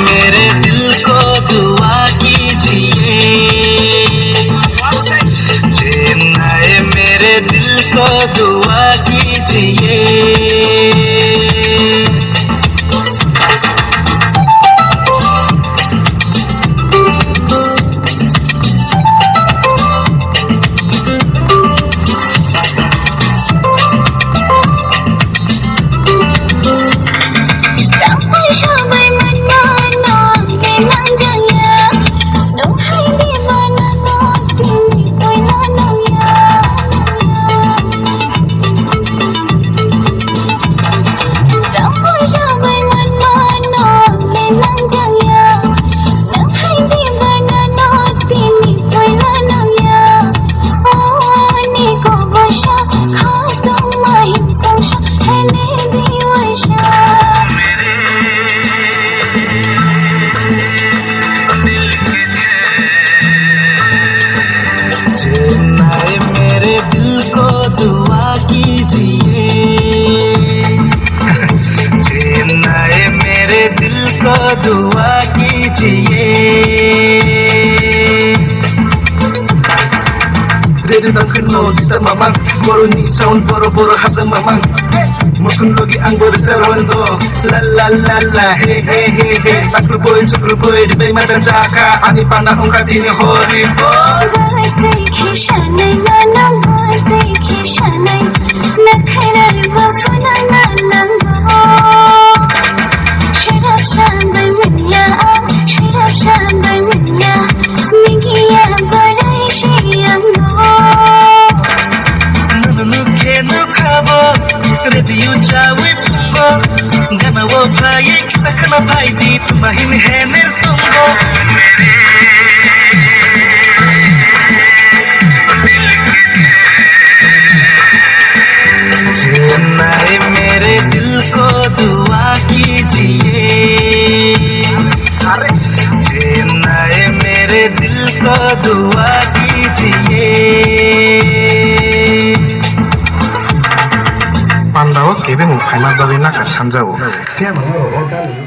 मेरे दिल को दुआ कीजिए, चेन्नई मेरे दिल को दुआ कीजिए। दुआ कीजिए। Reretan kenal sistem mamang, boroni sound boro-boro habdan mamang. Mukun logi ang berjalan do, la la la la hey hey hey hey. Taklu boy di bay madan jaka, ani panah ungkat ini hori bo. Dekhe shanai nanam boy, dekhe shanai, nakharar bafuna nanam bo. Shirap shanai minya, shirap shanai minya, nigiya barai shiyam bo. Radio jawi pungo gana wo bhaye kisa kana bhai di tumahin hai nirtungo Chennai मेरे दिल को दुआ कीजिए, चेन्नई मेरे दिल को दुआ कीजिए। Pandawa kebe mo kailan daw na kasamjaw. Kaya mga